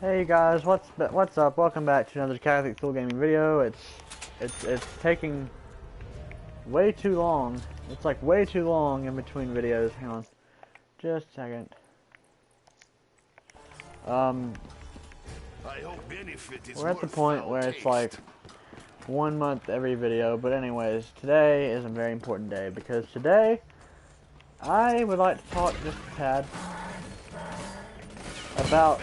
Hey guys, what's up? Welcome back to another Cazikthule gaming video. It's taking way too long. It's like way too long in between videos. Hang on, just a second. We're at the point where it's like 1 month every video. But anyways, today is a very important day because today I would like to talk just a tad about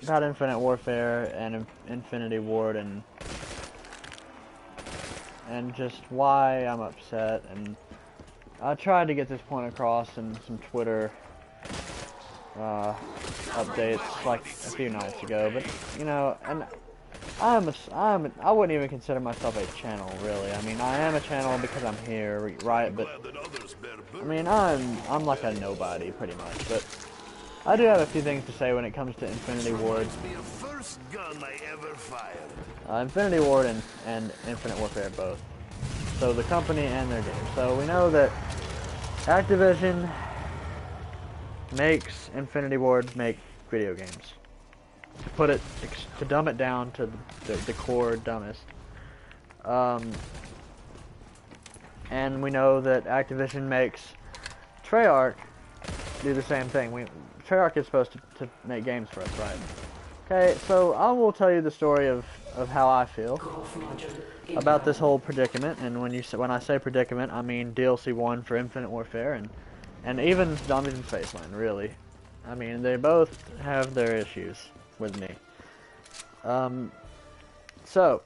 Infinite Warfare and Infinity Ward and just why I'm upset. And I tried to get this point across in some Twitter updates like a few nights ago, but you know, and I wouldn't even consider myself a channel, really. I mean, I am a channel because I'm here, right? But I mean, I'm like a nobody pretty much, but I do have a few things to say when it comes to Infinity Ward. Infinity Ward and Infinite Warfare both. So the company and their games. So we know that Activision makes Infinity Ward make video games. To dumb it down to the core dumbest. And we know that Activision makes Treyarch do the same thing. Treyarch is supposed to make games for us, right? Okay, so I will tell you the story of how I feel about this whole predicament. And when I say predicament, I mean DLC 1 for Infinite Warfare and even Zombies in Spaceland, really. I mean, they both have their issues with me. So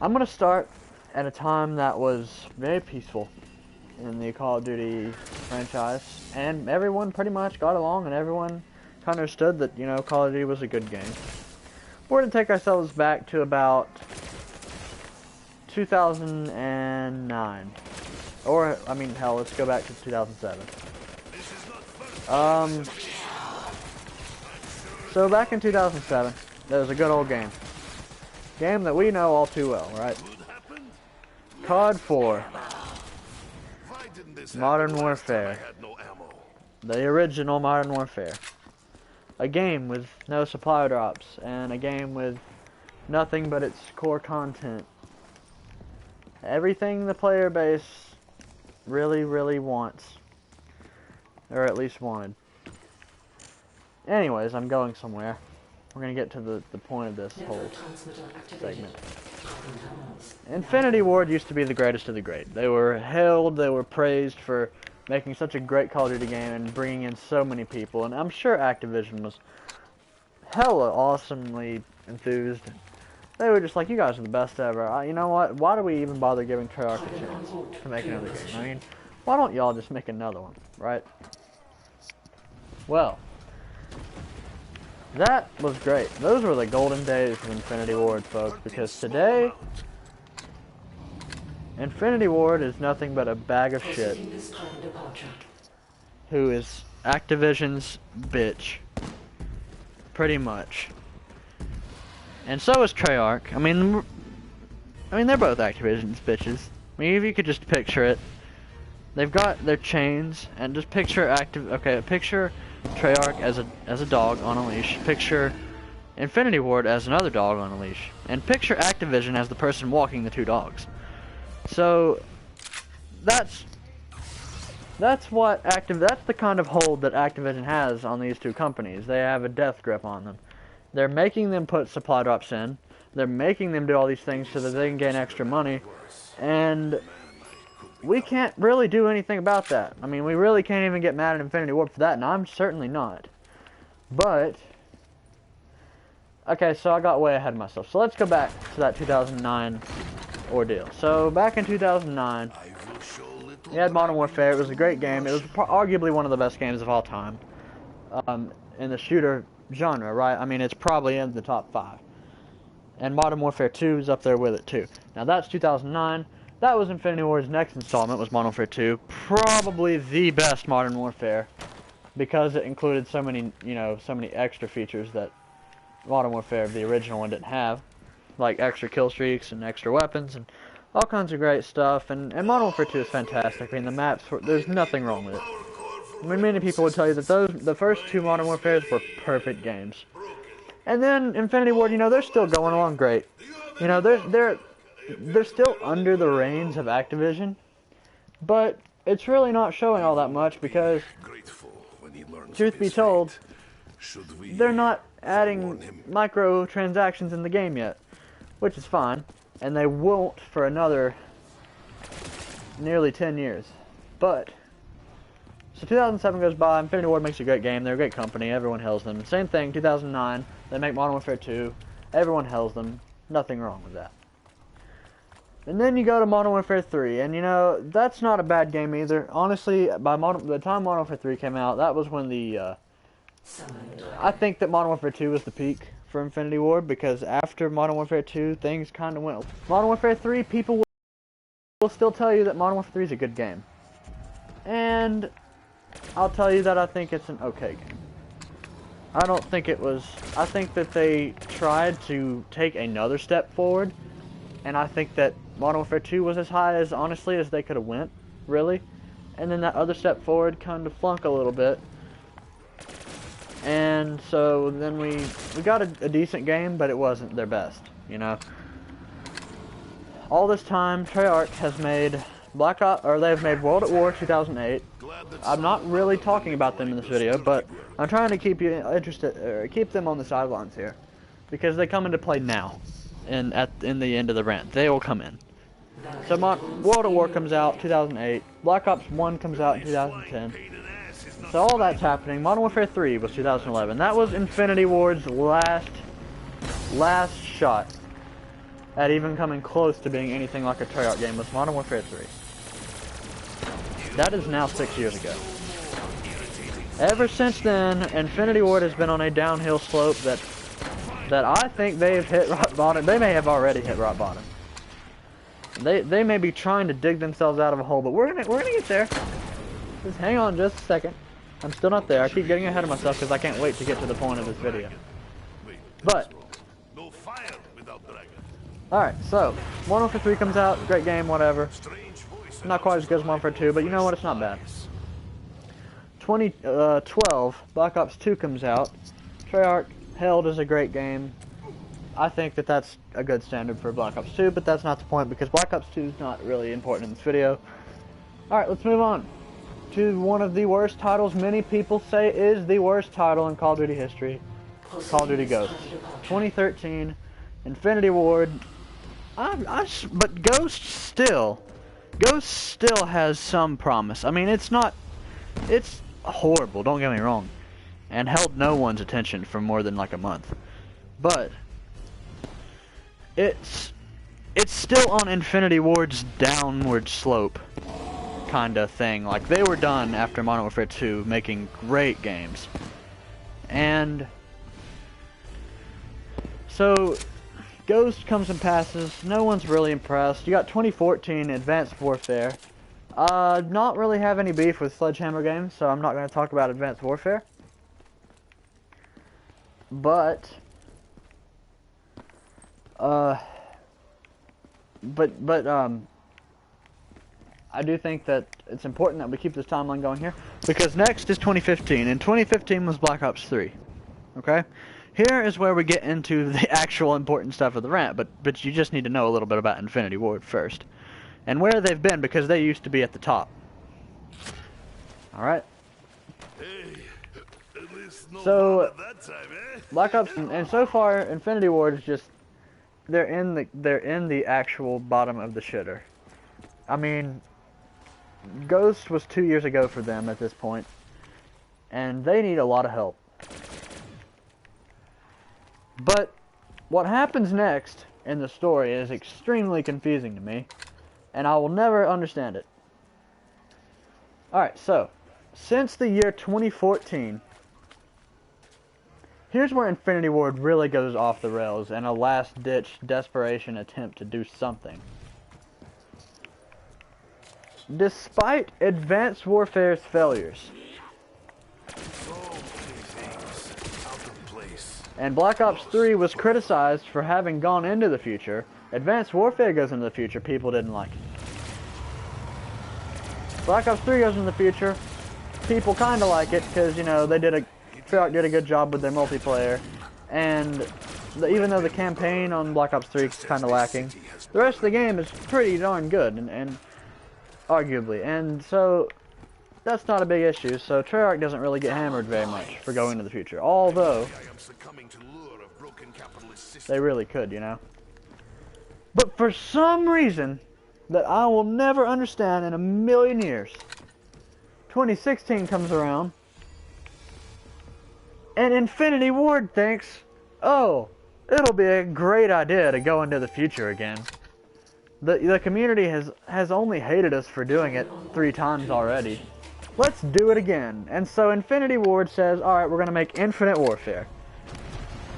I'm gonna start at a time that was very peaceful in the Call of Duty franchise, and everyone pretty much got along, and everyone kind of understood that, you know, Call of Duty was a good game. We're gonna take ourselves back to about 2009, or I mean, hell, let's go back to 2007. So back in 2007, there was a good old game that we know all too well, right? COD 4. Modern Warfare. The original Modern Warfare. A game with no supply drops, and a game with nothing but its core content. Everything the player base really, really wants. Or at least wanted. Anyways, I'm going somewhere. We're gonna get to the point of this whole segment. Infinity Ward used to be the greatest of the great. They were hailed, they were praised for making such a great Call of Duty game and bringing in so many people. And I'm sure Activision was hella awesomely enthused. They were just like, you guys are the best ever. You know what? Why do we even bother giving Treyarch a chance to make another game? I mean, why don't y'all just make another one, right? Well, that was great. Those were the golden days of Infinity Ward, folks, because today, Infinity Ward is nothing but a bag of shit who is Activision's bitch. Pretty much. And so is Treyarch. I mean, they're both Activision's bitches. I mean, if you could just picture it. They've got their chains, and just picture picture Treyarch as a dog on a leash. Picture Infinity Ward as another dog on a leash, and picture Activision as the person walking the two dogs. So that's the kind of hold that Activision has on these two companies. They have a death grip on them. They're making them put supply drops in. They're making them do all these things so that they can gain extra money, and we can't really do anything about that. I mean, we really can't even get mad at Infinity Ward for that, and I'm certainly not. But, okay, so I got way ahead of myself. So let's go back to that 2009 ordeal. So back in 2009, we had Modern Warfare. It was a great game. It was arguably one of the best games of all time in the shooter genre, right? I mean, it's probably in the top 5. And Modern Warfare 2 is up there with it, too. Now, that's 2009. That was Infinity Ward's next installment, was Modern Warfare 2. Probably the best Modern Warfare, because it included so many, so many extra features that Modern Warfare, the original one, didn't have. Like extra kill streaks and extra weapons and all kinds of great stuff. And Modern Warfare 2 is fantastic. I mean, the maps, there's nothing wrong with it. I mean, many people would tell you that the first two Modern Warfares were perfect games. And then Infinity Ward, you know, they're still going along great. You know, they're still under the reins of Activision, but it's really not showing all that much because, truth be told, they're not adding microtransactions in the game yet, which is fine, and they won't for another nearly 10 years. But so 2007 goes by, Infinity Ward makes a great game, they're a great company, everyone hails them. Same thing, 2009, they make Modern Warfare 2, everyone hails them, nothing wrong with that. And then you go to Modern Warfare 3, and you know, that's not a bad game either. Honestly, by the time Modern Warfare 3 came out, that was when I think that Modern Warfare 2 was the peak for Infinity Ward, because after Modern Warfare 2, things kind of went. Modern Warfare 3, people will still tell you that Modern Warfare 3 is a good game. And I'll tell you that I think it's an okay game. I don't think it was. I think that they tried to take another step forward, and I think that Modern Warfare 2 was as high as, honestly, as they could have went, really. And then that other step forward kind of flunk a little bit. And so then we got a decent game, but it wasn't their best, you know. All this time, Treyarch has made they've made World at War 2008. I'm not really talking about them in this video, but I'm trying to keep you interested, or keep them on the sidelines here, because they come into play now, in the end of the rant. They will come in. So World at War comes out 2008. Black Ops 1 comes out in 2010. So all that's happening. Modern Warfare 3 was 2011. That was Infinity Ward's last shot at even coming close to being anything like a Treyarch game, was Modern Warfare 3. That is now 6 years ago. Ever since then, Infinity Ward has been on a downhill slope that I think they've hit rock bottom. They may have already hit rock bottom. They may be trying to dig themselves out of a hole, but we're gonna get there. Just hang on just a second. I'm still not there. I keep getting ahead of myself because I can't wait to get to the point of this video. But alright, so Modern Warfare 3 comes out, great game, whatever. Not quite as good as Modern Warfare 2, but you know what, it's not bad. 2012, Black Ops 2 comes out. Treyarch hailed as a great game. I think that that's a good standard for Black Ops 2, but that's not the point because Black Ops 2 is not really important in this video. Alright, let's move on to one of the worst titles many people say is the worst title in Call of Duty history. Call of Duty Ghosts. 2013, Infinity Ward. But Ghost still has some promise. I mean, it's horrible, don't get me wrong, and held no one's attention for more than like a month. But it's still on Infinity Ward's downward slope kind of thing. Like, they were done after Modern Warfare 2 making great games. And so Ghost comes and passes. No one's really impressed. You got 2014 Advanced Warfare. Not really have any beef with Sledgehammer games, so I'm not going to talk about Advanced Warfare. But I do think that it's important that we keep this timeline going here, because next is 2015, and 2015 was Black Ops 3. Okay? Here is where we get into the actual important stuff of the rant, but you just need to know a little bit about Infinity Ward first. And where they've been, because they used to be at the top. Alright? So, Black Ops, and so far, Infinity Ward is just, they're in the actual bottom of the shitter. I mean, Ghost was 2 years ago for them at this point, and they need a lot of help. But what happens next in the story is extremely confusing to me, and I will never understand it. Alright, so, since the year 2014, here's where Infinity Ward really goes off the rails in a last-ditch desperation attempt to do something. Despite Advanced Warfare's failures, and Black Ops 3 was criticized for having gone into the future, Advanced Warfare goes into the future, people didn't like it. Black Ops 3 goes into the future, people kind of like it because, you know, Treyarch did a good job with their multiplayer, and even though the campaign on Black Ops 3 is kind of lacking, the rest of the game is pretty darn good, and arguably, and so that's not a big issue. So Treyarch doesn't really get hammered very much for going into the future, although they really could, you know. But for some reason that I will never understand in a million years, 2016 comes around, and Infinity Ward thinks, oh, it'll be a great idea to go into the future again. The community has only hated us for doing it 3 times already. Let's do it again. And so Infinity Ward says, alright, we're going to make Infinite Warfare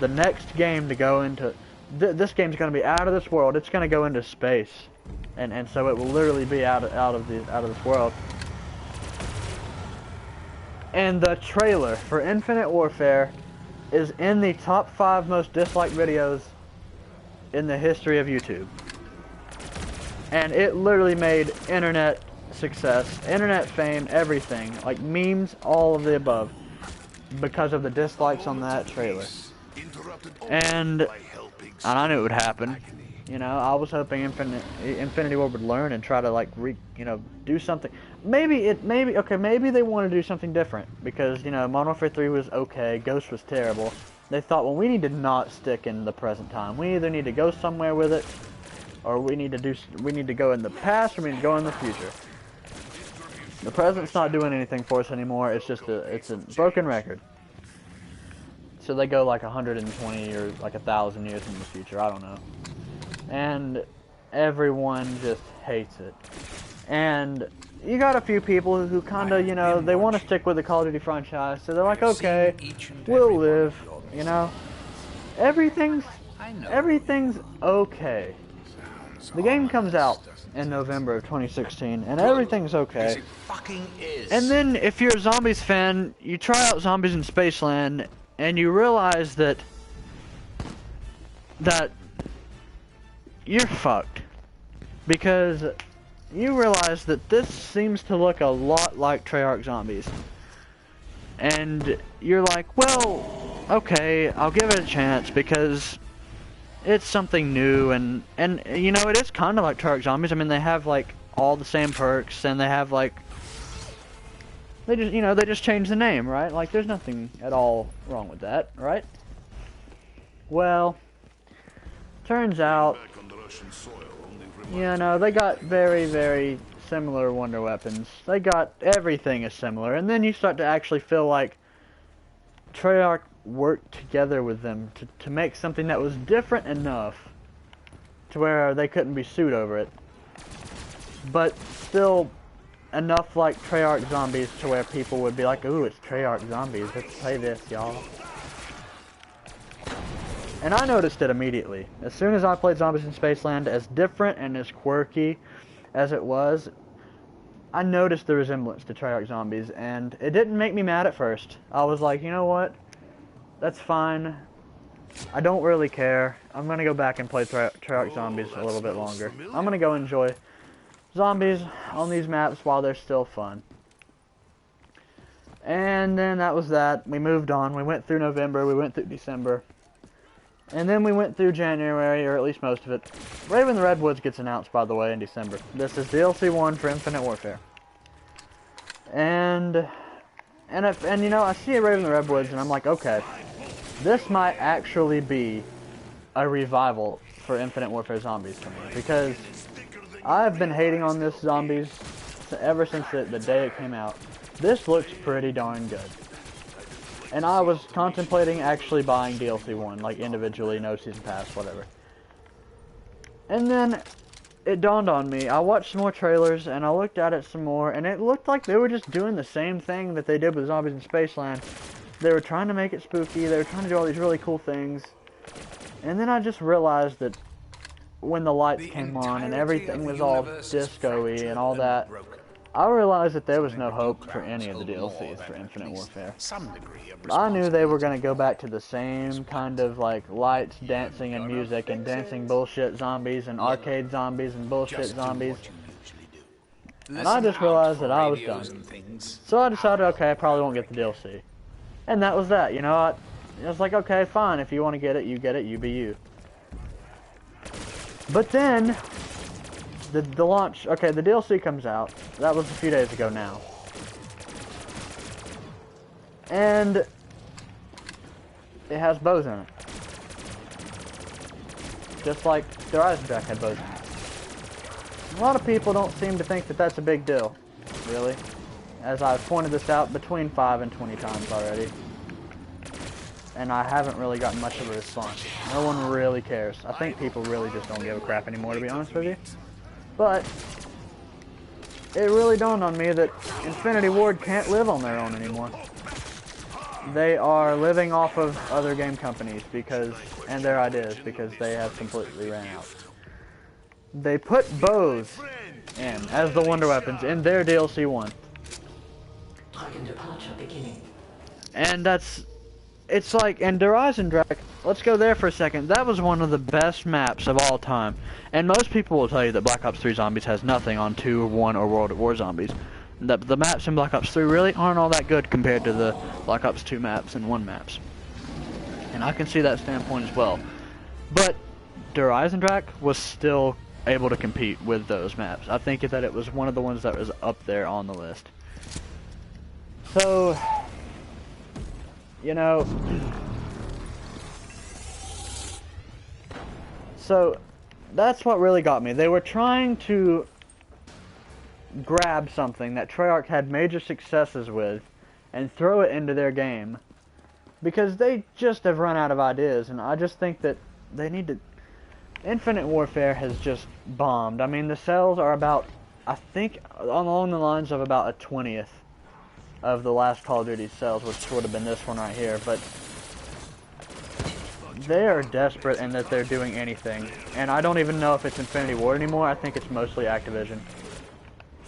the next game to go into. This game's going to be out of this world. It's going to go into space. And so it will literally be out of this world. And the trailer for Infinite Warfare is in the top 5 most disliked videos in the history of YouTube. And it literally made internet success, internet fame, everything. Like memes, all of the above. Because of the dislikes on that trailer. And I knew it would happen. You know, I was hoping Infinity Ward would learn and try to like do something. Maybe they want to do something different because, you know, Modern Warfare 3 was okay, Ghost was terrible. They thought, well, we need to not stick in the present time. We either need to go somewhere with it, or we need to go in the past, or we need to go in the future. The present's not doing anything for us anymore. It's just it's a broken record. So they go like 120 or like 1,000 years in the future. I don't know. And everyone just hates it. And you got a few people who kind of, you know, they want to stick with the Call of Duty franchise. So they're like, okay, we'll live, you know. Everything's okay. The game comes out in November of 2016, and everything's okay. And then, if you're a Zombies fan, you try out Zombies in Spaceland, and you realize that you're fucked. Because you realize that this seems to look a lot like Treyarch Zombies. And you're like, well, okay, I'll give it a chance, because it's something new, and you know, it is kind of like Treyarch Zombies. I mean, they have like all the same perks, and they have like, they just changed the name, right? Like, there's nothing at all wrong with that, right? Well, turns out, you know, they got very, very similar wonder weapons. They got, everything is similar, and then you start to actually feel like Treyarch worked together with them to make something that was different enough to where they couldn't be sued over it, but still enough like Treyarch Zombies to where people would be like, ooh, it's Treyarch Zombies, let's play this, y'all. And I noticed it immediately. As soon as I played Zombies in Spaceland, as different and as quirky as it was, I noticed the resemblance to Treyarch Zombies, and it didn't make me mad at first. I was like, you know what? That's fine. I don't really care. I'm gonna go back and play Treyarch Zombies a little bit longer. I'm gonna go enjoy Zombies on these maps while they're still fun. And then that was that. We moved on. We went through November. We went through December. And then we went through January, or at least most of it. Raven the Redwoods gets announced, by the way, in December. This is DLC 1 for Infinite Warfare. And you know, I see a Raven the Redwoods, and I'm like, okay, this might actually be a revival for Infinite Warfare Zombies for me, because I've been hating on this Zombies ever since the day it came out. This looks pretty darn good. And I was contemplating actually buying DLC 1, like individually, no season pass, whatever. And then it dawned on me. I watched some more trailers, and I looked at it some more, and it looked like they were just doing the same thing that they did with Zombies in Spaceland. They were trying to make it spooky, they were trying to do all these really cool things. And then I just realized that when the lights came on and everything was all disco-y and all that, I realized that there was no hope for any of the DLCs for Infinite Warfare. I knew they were going to go back to the same kind of like lights, dancing, and music, and dancing bullshit zombies, and arcade zombies, and bullshit zombies. And I just realized that I was done. So I decided, okay, I probably won't get the DLC. And that was that, you know. I was like, okay, fine, if you want to get it, you be you. But then, the launch, okay, the DLC comes out. That was a few days ago now. And it has bows in it. Just like the Rising Jack had bows in it. A lot of people don't seem to think that that's a big deal, really. As I've pointed this out between 5 and 20 times already. And I haven't really gotten much of a response. No one really cares. I think people really just don't give a crap anymore, to be honest with you. But it really dawned on me that Infinity Ward can't live on their own anymore. They are living off of other game companies and their ideas because they have completely ran out. They put bows in as the wonder weapons in their DLC 1. And it's like, and the Rising Jack, let's go there for a second. That was one of the best maps of all time. And most people will tell you that Black Ops 3 Zombies has nothing on 2, 1, or World at War Zombies. The maps in Black Ops 3 really aren't all that good compared to the Black Ops 2 maps and 1 maps. And I can see that standpoint as well. But the Rising Jack was still able to compete with those maps. I think that it was one of the ones that was up there on the list. So, you know, so that's what really got me. They were trying to grab something that Treyarch had major successes with and throw it into their game because they just have run out of ideas, and I just think that they need to... Infinite Warfare has just bombed. I mean, the sales are about, I think, along the lines of about a 20th of the last Call of Duty sales, which would have been this one right here, but they are desperate in that they're doing anything, and I don't even know if it's Infinity Ward anymore. I think it's mostly Activision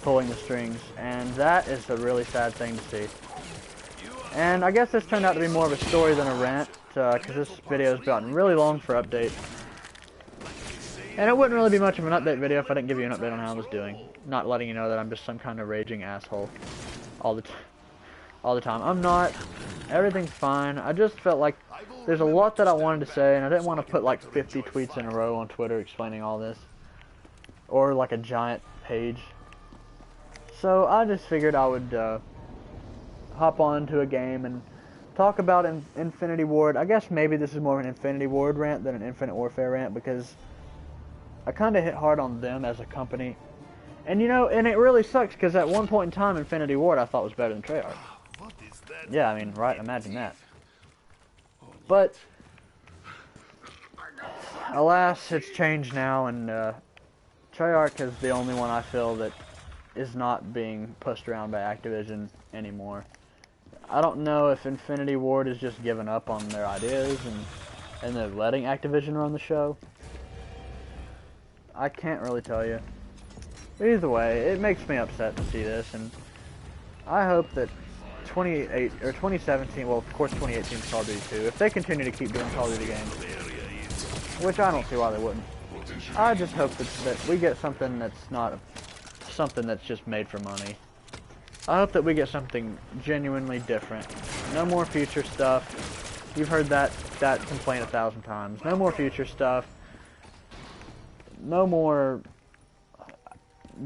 pulling the strings, and that is a really sad thing to see. And I guess this turned out to be more of a story than a rant, because this video has gotten really long for update. And it wouldn't really be much of an update video if I didn't give you an update on how I was doing. Not letting you know that I'm just some kind of raging asshole all the time. I'm not. Everything's fine. I just felt like there's a lot that I wanted to say, and I didn't want to put like 50 tweets in a row on Twitter explaining all this. Or like a giant page. So I just figured I would hop on to a game and talk about Infinity Ward. I guess maybe this is more of an Infinity Ward rant than an Infinite Warfare rant, because I kind of hit hard on them as a company. And you know, and it really sucks, because at one point in time, Infinity Ward I thought was better than Treyarch. Yeah, I mean, right, imagine that. But alas, it's changed now, and Treyarch is the only one I feel that is not being pushed around by Activision anymore. I don't know if Infinity Ward is just giving up on their ideas and they're letting Activision run the show. I can't really tell you. But either way, it makes me upset to see this, and I hope that 2017, well, of course 2018 is Call of Duty 2, if they continue to keep doing Call of Duty games, which I don't see why they wouldn't, I just hope that we get something that's not something that's just made for money. I hope that we get something genuinely different. No more future stuff. You've heard that complaint 1,000 times. No more future stuff. No more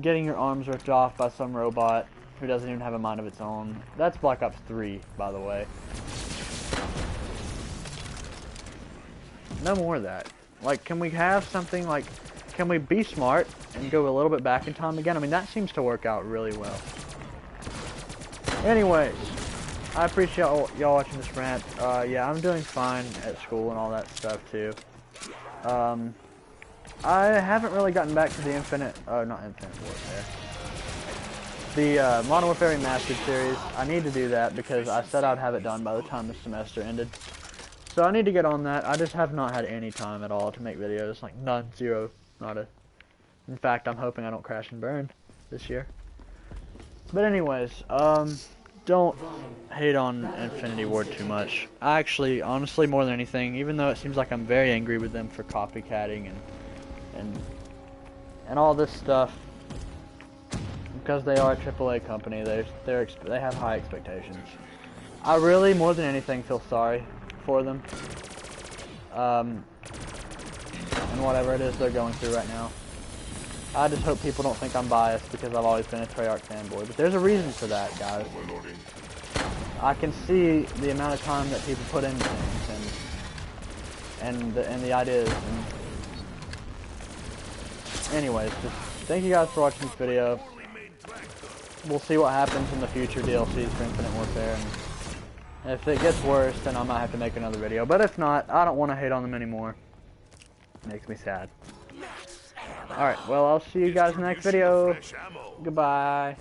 getting your arms ripped off by some robot who doesn't even have a mind of its own. That's Black Ops 3, by the way. No more of that. Like, can we have something like, can we be smart and go a little bit back in time again? I mean, that seems to work out really well. Anyways, I appreciate y'all watching this rant. Yeah, I'm doing fine at school and all that stuff too. I haven't really gotten back to the not Infinite Warfare. The Modern Warfare Remastered series. I need to do that because I said I'd have it done by the time the semester ended. So I need to get on that. I just have not had any time at all to make videos. Like none, zero, nada. In fact, I'm hoping I don't crash and burn this year. But anyways, don't hate on Infinity Ward too much. I actually, honestly, more than anything, even though it seems like I'm very angry with them for copycatting and all this stuff, because they are a AAA company. They have high expectations. I really, more than anything, feel sorry for them. And whatever it is they're going through right now. I just hope people don't think I'm biased because I've always been a Treyarch fanboy. But there's a reason for that, guys. I can see the amount of time that people put into things and the ideas. And anyways, just thank you guys for watching this video. We'll see what happens in the future DLCs for Infinite Warfare. And if it gets worse, then I might have to make another video. But if not, I don't want to hate on them anymore. Makes me sad. Alright, well, I'll see you guys in the next video. Goodbye.